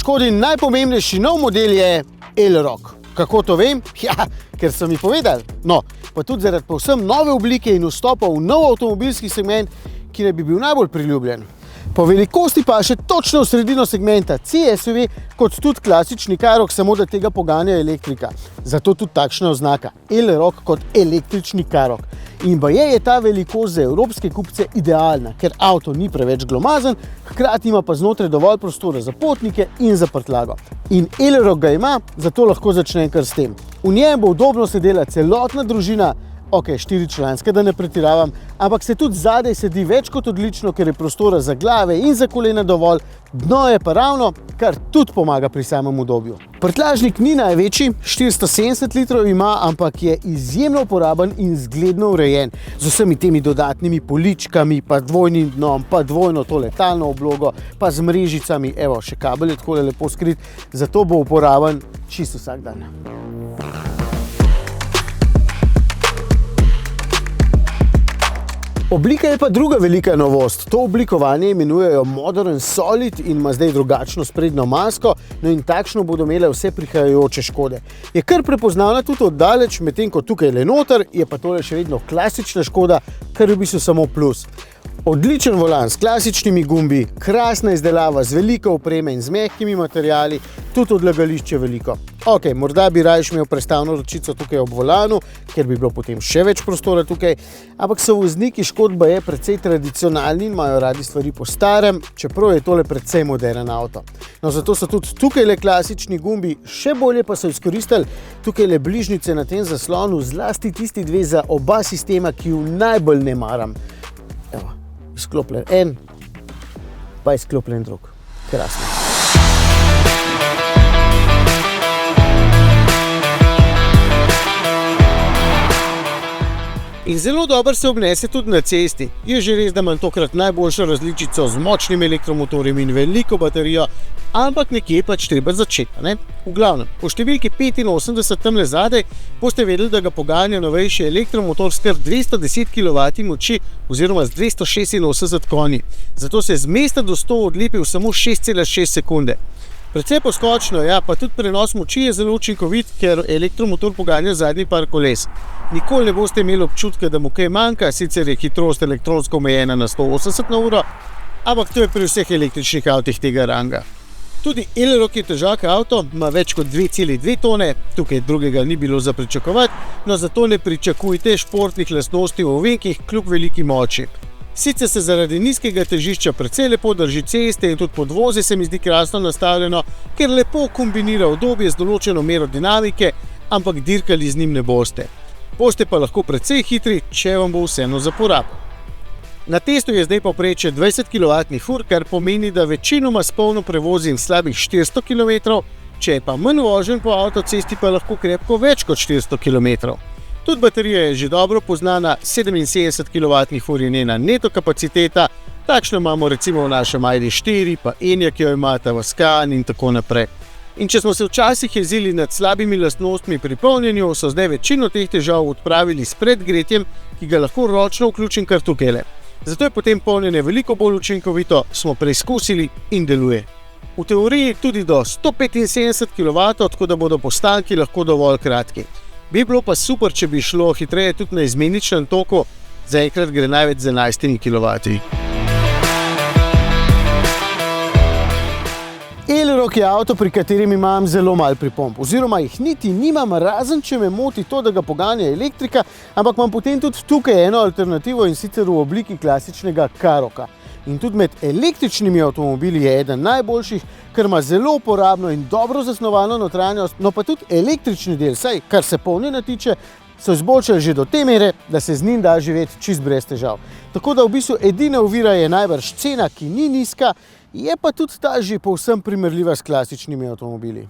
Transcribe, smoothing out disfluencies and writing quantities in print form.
Škodin najpomembnejši nov model je Elroq. Kako to vem? Ja, ker so mi povedali. No, pa tudi zaradi povsem nove oblike in vstopa v nov avtomobilski segment, ki ne bi bil najbolj priljubljen. Po velikosti pa še točno v sredino segmenta C-SUV, kot tudi klasični Karoq, samo da tega poganja elektrika. Zato tudi takšna oznaka Elroq kot električni Karoq. In baje je ta velikost za evropske kupce idealna, ker avto ni preveč glomazen, hkrati ima pa znotraj dovolj prostora za potnike in za prtljago. In Elroq ga ima, zato lahko začnem kar s tem. V njem bo udobno sedela celotna družina, ok, 4-članska, da ne pretiravam, ampak se tudi zadaj sedi več kot odlično, ker je prostora za glave in za kolena dovolj, dno je pa ravno, kar tudi pomaga pri samem udobju. Prtljažnik ni največji, 470 litrov ima, ampak je izjemno uporaben in zgledno urejen, z vsemi temi dodatnimi poličkami, pa dvojnim dnom, pa dvojno to letalno oblogo, pa z mrežicami, evo, še kabel je takole lepo skrit, zato bo uporaben čisto vsak dan. Oblika je pa druga velika novost. To oblikovanje imenujejo Modern Solid in ima zdaj drugačno sprednjo masko, no in takšno bodo imele vse prihajajoče Škode. Je kar prepoznavna tudi oddaleč, medtem ko tukaj le noter, je pa tole še vedno klasična Škoda, kar je v bistvu samo plus. Odličen volan s klasičnimi gumbi, krasna izdelava z veliko opreme in z mehkimi materiali, tudi odlagališče veliko. Ok, morda bi raje imel prestavno ročico tukaj ob volanu, ker bi bilo potem še več prostora tukaj, ampak so vozniki Škod baje precej tradicionalni in imajo radi stvari po starem, čeprav je tole precej moderen avto. No, zato so tudi tukaj le klasični gumbi, še bolje pa so izkoristili tukaj le bližnjice na tem zaslonu, zlasti tisti dve za oba sistema, ki ju najbolj ne maram. Evo, izklopljen en, pa izklopljen drug. Krasno. In zelo dobro se obnese tudi na cesti. Je že res, da imam tokrat najboljšo različico z močnim elektromotorjem in veliko baterijo, ampak nekje pač treba začeti, ne? V glavnem, po številki 85 tamle zadaj boste vedeli, da ga poganja novejši elektromotor s kar 210 kW moči oziroma z 286 konji. Zato se z mesta do 100 odlepi v samo 6,6 sekunde. Predvsej poskočno, ja, pa tudi prenos moči je zelo učinkovit, ker elektromotor poganja zadnji par koles. Nikoli ne boste imeli občutka, da mu kaj manjka, sicer je hitrost elektronsko omejena na 180 na uro, ampak to je pri vseh električnih avtih tega ranga. Tudi Elroq je težak avto, ima več kot 2,2 tone, tukaj drugega ni bilo za pričakovati, no zato ne pričakujte športnih lastnosti v ovinkih kljub veliki moči. Sicer se zaradi nizkega težišča precej lepo drži ceste in tudi podvoze se mi zdi krasno nastavljeno, ker lepo kombinira udobje z določeno mero dinamike, ampak dirkali z njim ne boste. Boste pa lahko precej hitri, če vam bo vseeno za porabo. Na testu je zdaj povprečje 20 kW ur, kar pomeni, da večinoma s polno prevozim slabih 400 km, če je pa manj vožen po avtocesti, pa lahko krepko več kot 400 km. Tudi baterija je že dobro poznana, 77 kWh je njena neto kapaciteta, takšno imamo recimo v našem ID.4, pa Enyaq, ki jo imata v Scan in tako naprej. In če smo se včasih jezili nad slabimi lastnostmi pri polnjenju, so zdaj večino teh težav odpravili s predgretjem, ki ga lahko ročno vključim kar tukajle. Zato je potem polnjenje veliko bolj učinkovito, smo preizkusili in deluje. V teoriji tudi do 175 kW, tako da bodo postanki lahko dovolj kratki. Bi bilo pa super, če bi šlo hitreje tudi na izmeničnem toku, zaenkrat gre največ z 11 kW. Elroq je avto, pri katerem imam zelo malo pripomb, oziroma jih niti nimam, razen če me moti to, da ga poganja elektrika, ampak imam potem tudi tukaj eno alternativo in sicer v obliki klasičnega Karoqa. In tudi med električnimi avtomobili je eden najboljših, ker ima zelo uporabno in dobro zasnovano notranjost, no pa tudi električni del, saj kar se polnjenja tiče, so izboljšali že do te mere, da se z njim da živeti čist brez težav. Tako da v bistvu edina ovira je najbrž cena, ki ni nizka, je pa tudi ta že povsem primerljiva s klasičnimi avtomobili.